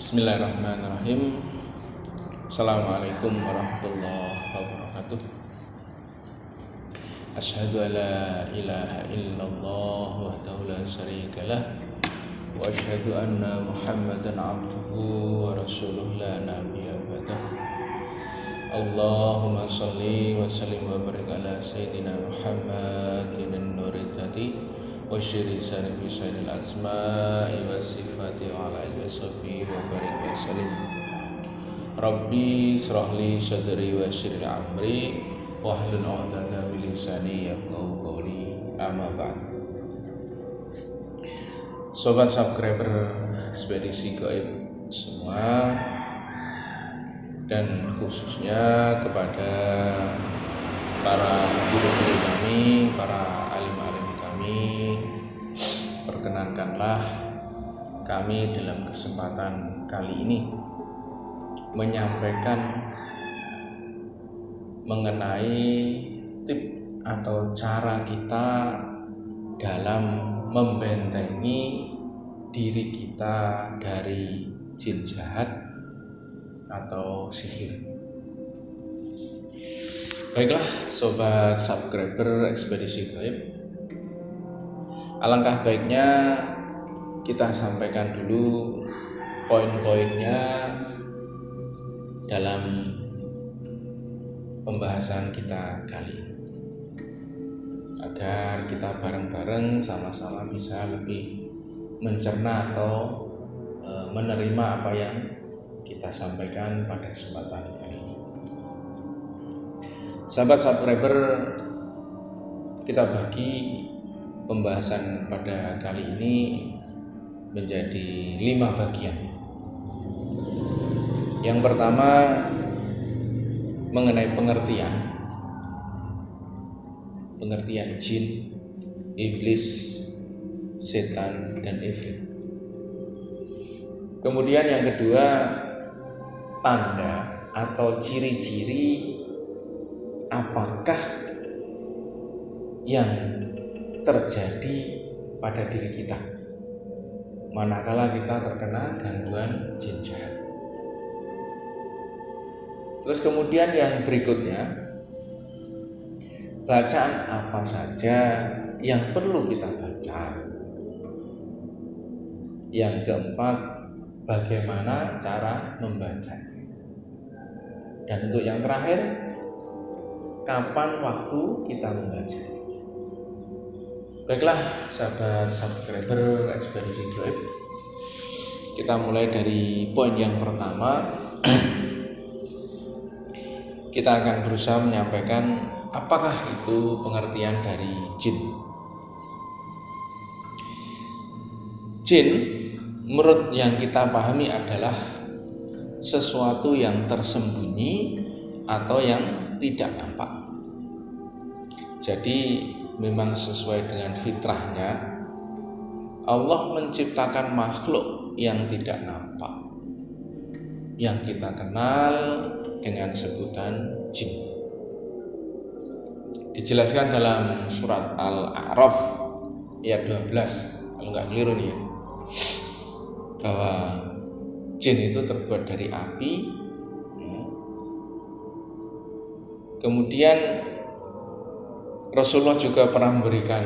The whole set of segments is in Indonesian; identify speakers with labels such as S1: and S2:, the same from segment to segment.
S1: Bismillahirrahmanirrahim. Assalamualaikum warahmatullahi wabarakatuh. Asyhadu an la ilaha illallah wahdahu la syarikalah wa asyhadu anna Muhammadan abduhu wa rasuluh la nabiyya ba'dah. Allahumma shalli wa sallim wa barik ala sayyidina Muhammadin an-nuridati wa syiri sarifi syaril asma'i wa sifati wa ala alihi wa sahbihi wa barik wa sallim. Rabbi israhli sadri wa syiril amri wahlul 'uqdatam min lisani yafqahu qawli. Amma ba'd. Sobat subscriber Ekspedisi Gaib semua, dan khususnya kepada para guru-guru kami, para alim-alim kami, perkenankanlah kami dalam kesempatan kali ini menyampaikan mengenai tip atau cara kita dalam membentengi diri kita dari jin jahat atau sihir. Baiklah sobat subscriber Ekspedisi Gaib, alangkah baiknya kita sampaikan dulu poin-poinnya dalam pembahasan kita kali ini, agar kita bareng-bareng sama-sama bisa lebih mencerna atau menerima apa yang kita sampaikan pada kesempatan kali ini. Sahabat subscriber, kita bagi pembahasan pada kali ini menjadi 5 bagian. Yang pertama mengenai pengertian jin, iblis, setan, dan ifrit. Kemudian yang kedua, tanda atau ciri-ciri apakah yang terjadi pada diri kita manakala kita terkena gangguan jin jahat. Terus kemudian yang berikutnya, bacaan apa saja yang perlu kita baca. Yang keempat, bagaimana cara membacanya. Dan untuk yang terakhir, kapan waktu kita membaca. Baiklah sahabat subscriber Ekspedisi Gaib, kita mulai dari poin yang pertama. Kita akan berusaha menyampaikan apakah itu pengertian dari jin. Jin menurut yang kita pahami adalah sesuatu yang tersembunyi atau yang tidak nampak. Jadi memang sesuai dengan fitrahnya, Allah menciptakan makhluk yang tidak nampak, yang kita kenal dengan sebutan jin. Dijelaskan dalam surat Al-A'raf ayat 12, kalau nggak keliru nih ya, bahwa jin itu terbuat dari api. Kemudian Rasulullah juga pernah memberikan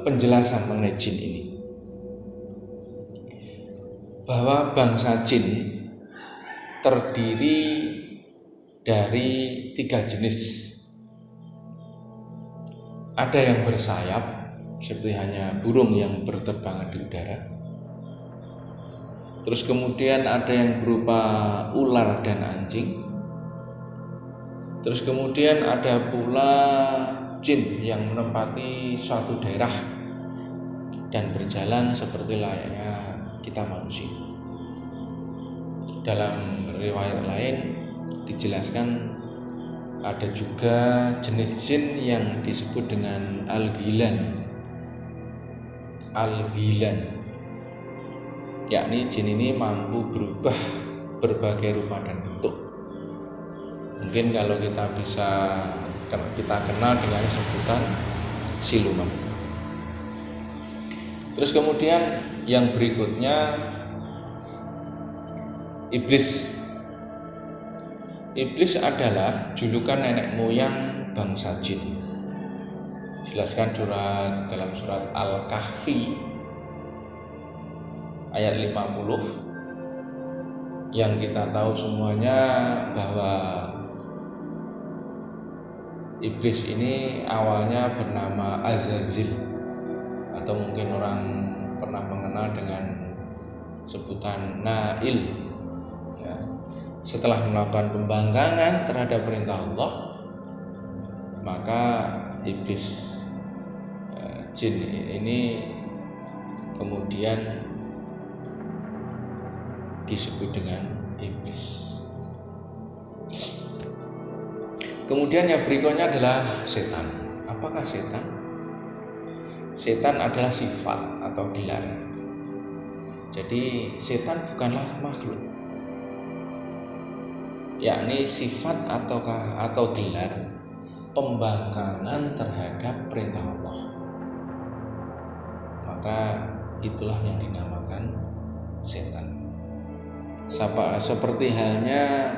S1: penjelasan mengenai jin ini, bahwa bangsa jin terdiri dari 3 jenis. Ada yang bersayap seperti hanya burung yang berterbangan di udara. Terus kemudian ada yang berupa ular dan anjing. Terus kemudian ada pula jin yang menempati suatu daerah dan berjalan seperti layaknya kita manusia. Dalam riwayat lain dijelaskan ada juga jenis jin yang disebut dengan al-ghilan, yakni jin ini mampu berubah berbagai rupa dan bentuk. Mungkin kalau kita kenal dengan sebutan siluman. Terus kemudian yang berikutnya Iblis. Iblis adalah julukan nenek moyang bangsa jin. Jelaskan dalam surat Al-Kahfi ayat 50 yang kita tahu semuanya bahwa iblis ini awalnya bernama Azazil, atau mungkin orang pernah mengenal dengan sebutan Nail. Ya. Setelah melakukan pembangkangan terhadap perintah Allah, maka iblis jin ini kemudian disebut dengan iblis. Kemudian yang berikutnya adalah setan. Apakah setan? Setan adalah sifat atau gelar. Jadi setan bukanlah makhluk, yakni sifat atau gelar pembangkangan terhadap perintah Allah. Maka itulah yang dinamakan setan. Seperti halnya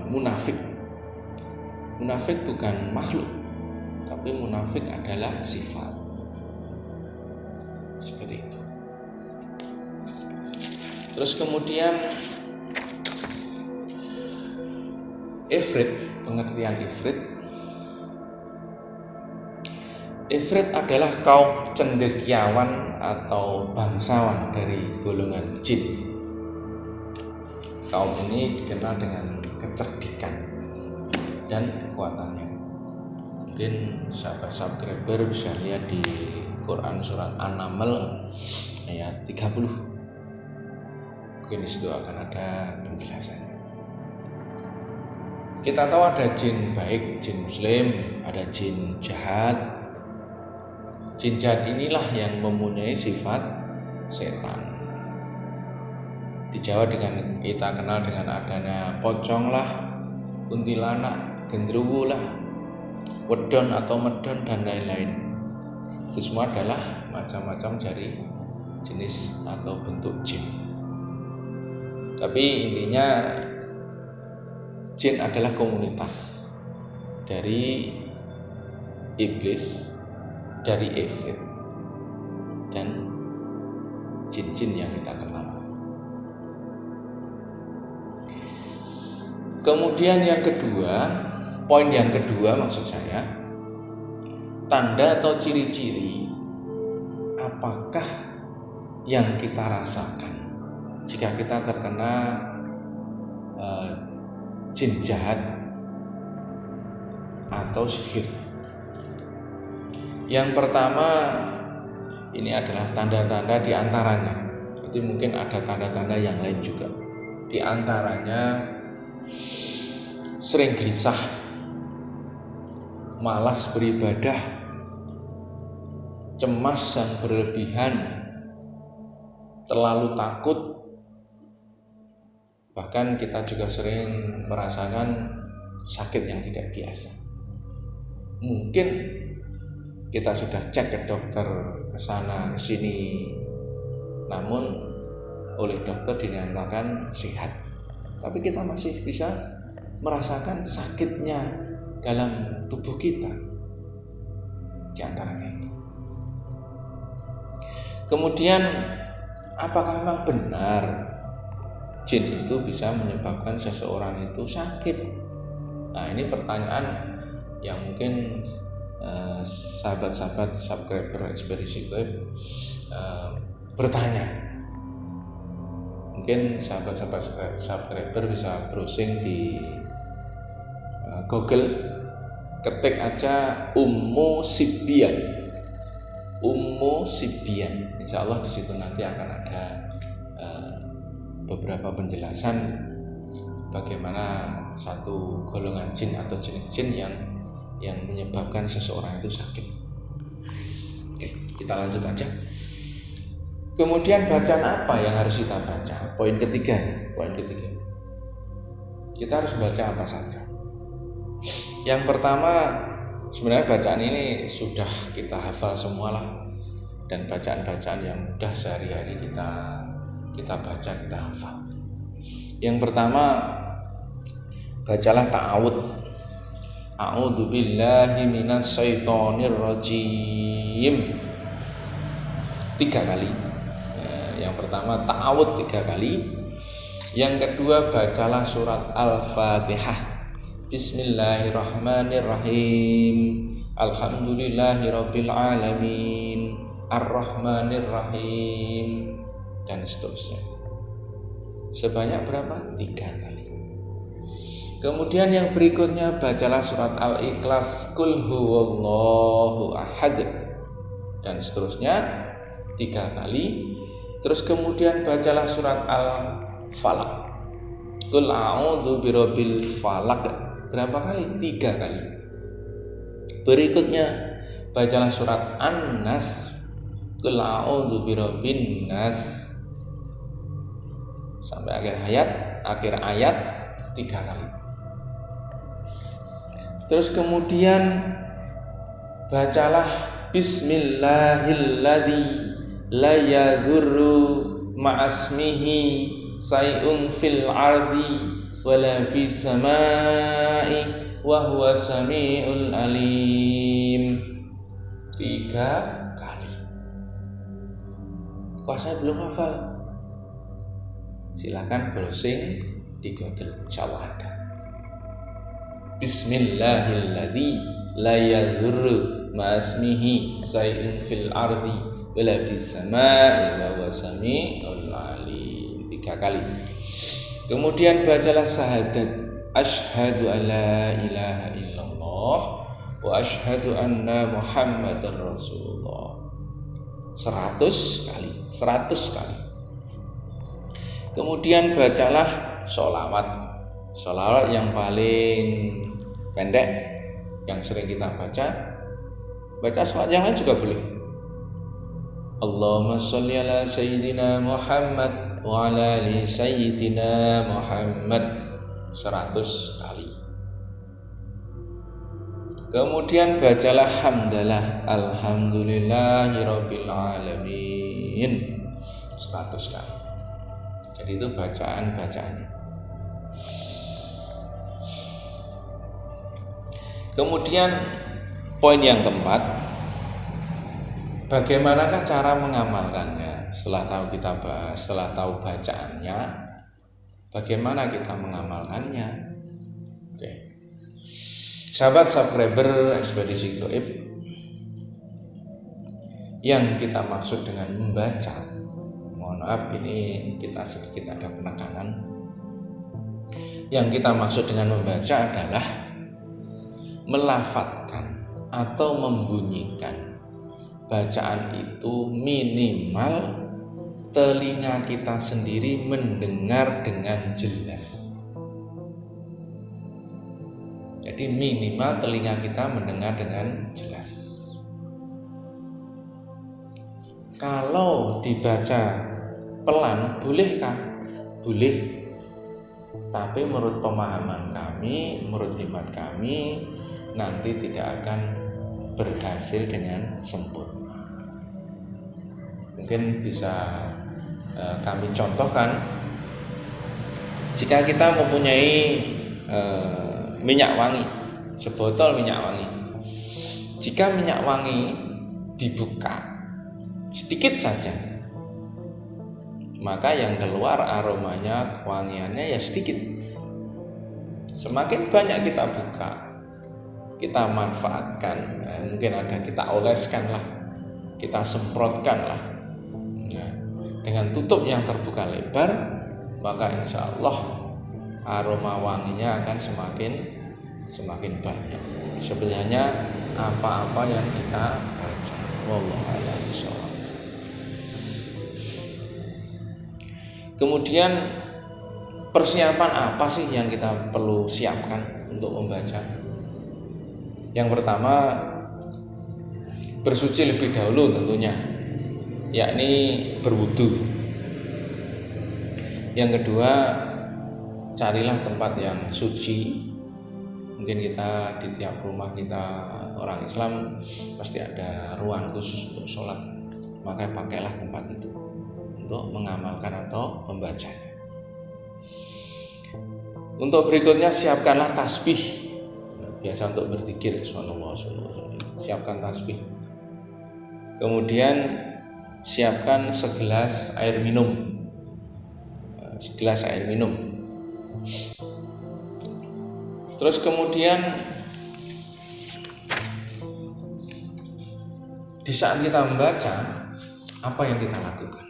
S1: munafik. Munafik bukan makhluk, tapi munafik adalah sifat. Seperti itu. Terus kemudian ifrit, pengertian ifrit. Ifrit adalah kaum cendekiawan atau bangsawan dari golongan jin. Kaum ini dikenal dengan kecerdikan dan kekuatannya. Mungkin sahabat subscriber bisa lihat di Quran surat An-Naml ayat 30. Mungkin di situ akan ada penjelasannya. Kita tahu ada jin baik, jin muslim, ada jin jahat. Jin jahat inilah yang mempunyai sifat setan. Di Jawa kita kenal dengan adanya pocong lah, kuntilanak, gendruwo lah, wedon atau medon dan lain-lain. Itu semua adalah macam-macam dari jenis atau bentuk jin. Tapi intinya jin adalah komunitas dari iblis, dari ifrit, dan jin-jin yang kita kenal. Kemudian yang kedua, poin yang kedua maksud saya, tanda atau ciri-ciri apakah yang kita rasakan jika kita terkena jin jahat atau sihir. Yang pertama, ini adalah tanda-tanda di antaranya. Jadi mungkin ada tanda-tanda yang lain juga. Di antaranya sering gelisah, malas beribadah, cemas dan berlebihan, terlalu takut. Bahkan kita juga sering merasakan sakit yang tidak biasa. Mungkin kita sudah cek ke dokter, ke sana ke sini, namun oleh dokter dinyatakan sehat. Tapi kita masih bisa merasakan sakitnya dalam tubuh kita. Di antaranya itu. Kemudian, apakah memang benar jin itu bisa menyebabkan seseorang itu sakit? Nah, ini pertanyaan yang mungkin sahabat-sahabat subscriber Ekspedisi Gaib bertanya. Mungkin sahabat-sahabat subscriber bisa browsing di Google, ketik aja Ummu Sibyan. Insya Allah di situ nanti akan ada beberapa penjelasan bagaimana satu golongan jin atau jenis jin yang menyebabkan seseorang itu sakit. Oke, kita lanjut aja. Kemudian bacaan apa yang harus kita baca? Poin ketiga. Kita harus baca apa saja. Yang pertama, sebenarnya bacaan ini sudah kita hafal semua lah, dan bacaan-bacaan yang mudah sehari-hari kita baca, kita hafal. Yang pertama, bacalah ta'awud. A'udzu billahi minasyaitonir rajim 3 kali. Yang pertama ta'awud 3 kali. Yang kedua, bacalah surat Al-Fatihah. Bismillahirrahmanirrahim. Alhamdulillahirabbil alamin. Ar-Rahmanirrahim, dan seterusnya. Sebanyak berapa? 3 kali. Kemudian yang berikutnya, bacalah surat Al-Ikhlas, Qul huwallahu ahad, dan seterusnya 3 kali. Terus kemudian bacalah surat Al-Falaq, Qul a'udzu birabbil falaq, berapa kali? 3 kali. Berikutnya bacalah surat An-Nas, Qul a'udzu birabbin nas, sampai akhir ayat 3 kali. Terus kemudian bacalah Bismillahilladzi la yadurru ma'asmihi say'un fil ardi wala fis samai wa huwa samiul alim 3 kali. Wah, saya belum hafal. Silakan browsing di Google, insyaallah ada. Bismillahilladzi la yadurru ma'asmihi say'un fil ardi wala fis samai wa huwa samiul alim 3 kali. Kemudian bacalah syahadat, asyhadu alla ilaha illallah wa asyhadu anna muhammadar rasulullah 100 kali. Kemudian bacalah sholawat yang paling pendek yang sering kita baca sholawat yang lain juga boleh. Allahumma sholli ala sayyidina Muhammad wa ala ali sayyidina Muhammad 100 kali. Kemudian bacalah hamdalah, alhamdulillahirabbil alamin 100 kali. Jadi itu bacaannya. Kemudian poin yang keempat, bagaimanakah cara mengamalkannya? Setelah tahu bacaannya, bagaimana kita mengamalkannya? Oke. Sahabat subscriber Ekspedisi Gaib, yang kita maksud dengan membaca, mohon maaf ini kita sedikit ada penekanan. Yang kita maksud dengan membaca adalah melafadzkan atau membunyikan bacaan itu minimal telinga kita sendiri mendengar dengan jelas. Jadi minimal telinga kita mendengar dengan jelas. Kalau dibaca pelan, bolehkah? Boleh. Tapi menurut pemahaman kami, menurut hemat kami, nanti tidak akan berhasil dengan sempurna. Mungkin bisa kami contohkan. Jika kita mempunyai minyak wangi, sebotol minyak wangi. Jika minyak wangi dibuka sedikit saja, maka yang keluar aromanya, kewangiannya ya sedikit. Semakin banyak kita buka, kita manfaatkan, mungkin ada kita oleskan lah, kita semprotkan lah. Nah, dengan tutup yang terbuka lebar, maka insya Allah aroma wanginya akan semakin banyak. Sebenarnya apa-apa yang kita baca. Wallahu a'lam bishawab. Kemudian persiapan apa sih yang kita perlu siapkan untuk membaca? Yang pertama, bersuci lebih dahulu tentunya, yakni berwudu. Yang kedua, carilah tempat yang suci. Mungkin kita di tiap rumah kita orang Islam pasti ada ruang khusus untuk sholat, maka pakailah tempat itu untuk mengamalkan atau membacanya. Untuk berikutnya siapkanlah tasbih. Biasa untuk berzikir, subhanallah, subhanallah. Siapkan tasbih. Kemudian siapkan segelas air minum. Segelas air minum. Terus kemudian di saat kita membaca, apa yang kita lakukan?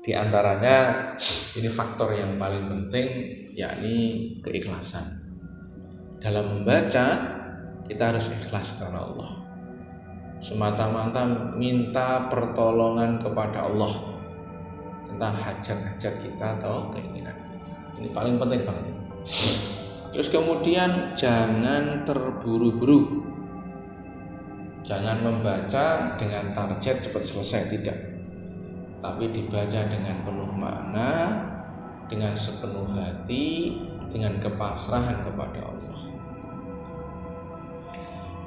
S1: Di antaranya ini faktor yang paling penting, yakni keikhlasan. Dalam membaca kita harus ikhlas karena Allah, semata-mata minta pertolongan kepada Allah tentang hajat-hajat kita atau keinginan kita. Ini paling penting banget. Terus kemudian jangan terburu-buru, jangan membaca dengan target cepat selesai, tidak, tapi dibaca dengan penuh makna, dengan sepenuh hati, dengan kepasrahan kepada Allah.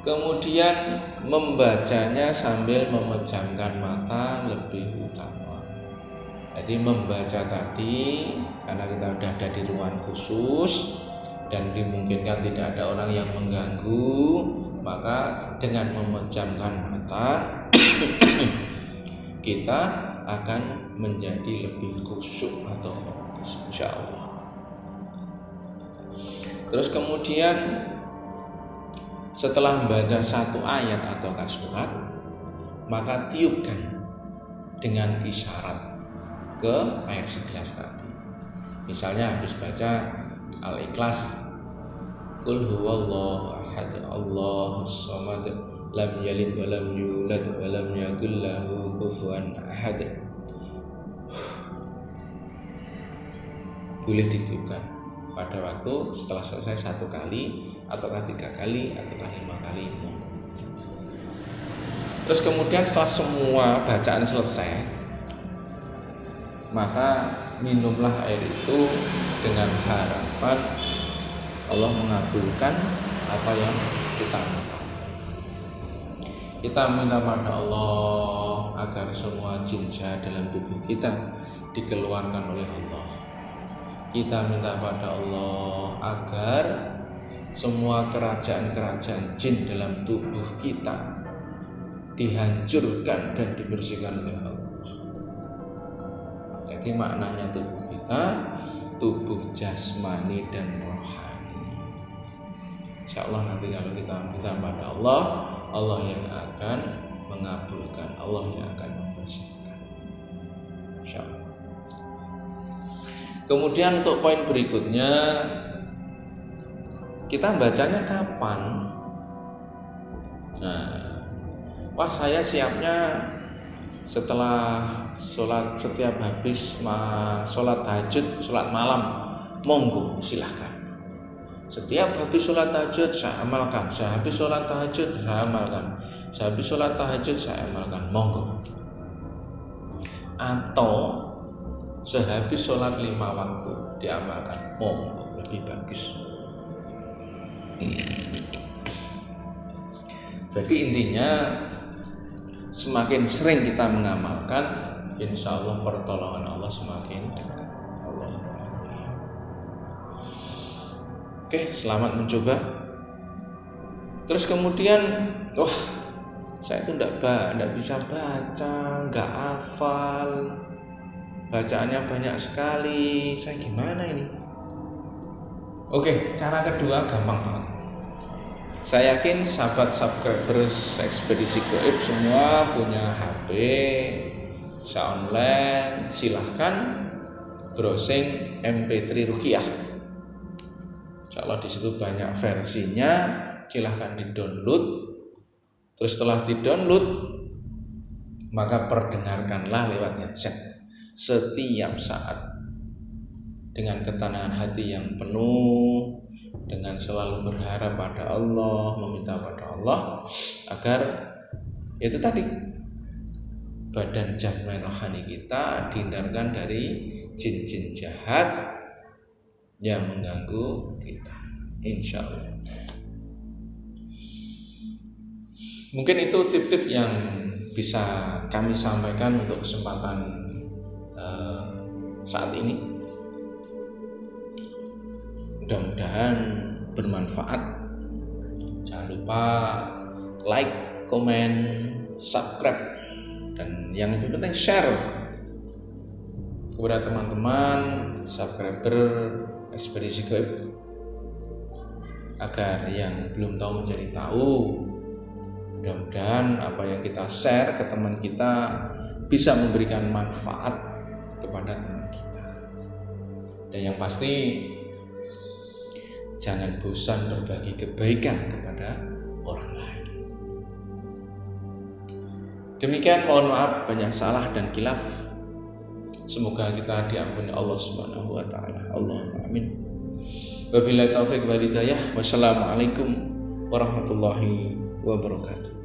S1: Kemudian membacanya sambil memejamkan mata lebih utama. Jadi membaca tadi karena kita sudah ada di ruangan khusus dan dimungkinkan tidak ada orang yang mengganggu, maka dengan memejamkan mata kita akan menjadi lebih khusyuk atau fokus, insya Allah. Terus kemudian setelah membaca satu ayat atau surat, maka tiupkan dengan isyarat ke ayat 11 tadi. Misalnya habis baca Al-Ikhlas, Qul huwallahu ahad, Allahus samad, lam yalid wa lam yulad wa lam yakul lahu kufuwan ahad. Boleh ditiupkan pada waktu setelah selesai 1 kali ataukah 3 kali ataukah 5 kali. Terus kemudian setelah semua bacaan selesai, maka minumlah air itu dengan harapan Allah mengabulkan apa yang kita minta. Kita minta pada Allah agar semua jin jahat dalam tubuh kita dikeluarkan oleh Allah. Kita minta pada Allah agar semua kerajaan-kerajaan jin dalam tubuh kita dihancurkan dan dibersihkan oleh Allah. Jadi maknanya tubuh kita, tubuh jasmani dan rohani. Insya Allah nanti kalau kita minta pada Allah, Allah yang akan mengabulkan, Allah yang akan membersihkan. Insya Allah. Kemudian untuk poin berikutnya, kita bacanya kapan? Nah, saya siapnya setelah sholat, setiap habis sholat tahajud, sholat malam, monggo silahkan. Setiap habis sholat tahajud saya amalkan, saya habis sholat tahajud saya amalkan, saya habis sholat tahajud saya amalkan, monggo. Atau sehabis sholat 5 waktu diamalkan, monggo, lebih bagus. Jadi intinya semakin sering kita mengamalkan, insya Allah pertolongan Allah semakin dekat. Allah. Oke, selamat mencoba. Terus kemudian, saya itu tidak bisa baca, nggak hafal, bacaannya banyak sekali, saya gimana ini? Oke, cara kedua gampang banget. Saya yakin sahabat subscribers Ekspedisi Gaib semua punya HP, bisa online, silahkan browsing MP3 Ruqyah. Insya Allah di situ banyak versinya, silahkan di-download. Terus setelah di-download, maka perdengarkanlah lewat headset setiap saat dengan ketenangan hati yang penuh, dengan selalu berharap pada Allah, meminta pada Allah agar itu tadi badan jasmani rohani kita dihindarkan dari jin-jin jahat yang mengganggu kita, insya Allah. Mungkin itu tip-tip yang bisa kami sampaikan untuk kesempatan saat ini. Mudah-mudahan bermanfaat. Jangan lupa like, komen, subscribe, dan yang lebih penting share kepada teman-teman subscriber Ekspedisi Gaib, agar yang belum tahu menjadi tahu. Mudah-mudahan apa yang kita share ke teman kita bisa memberikan manfaat kepada teman kita. Dan yang pasti, jangan bosan berbagi kebaikan kepada orang lain. Demikian, mohon maaf banyak salah dan khilaf. Semoga kita diampuni Allah Subhanahu wa taala. Allahumma amin. Wabillahi taufiq wal hidayah. Wassalamualaikum warahmatullahi wabarakatuh.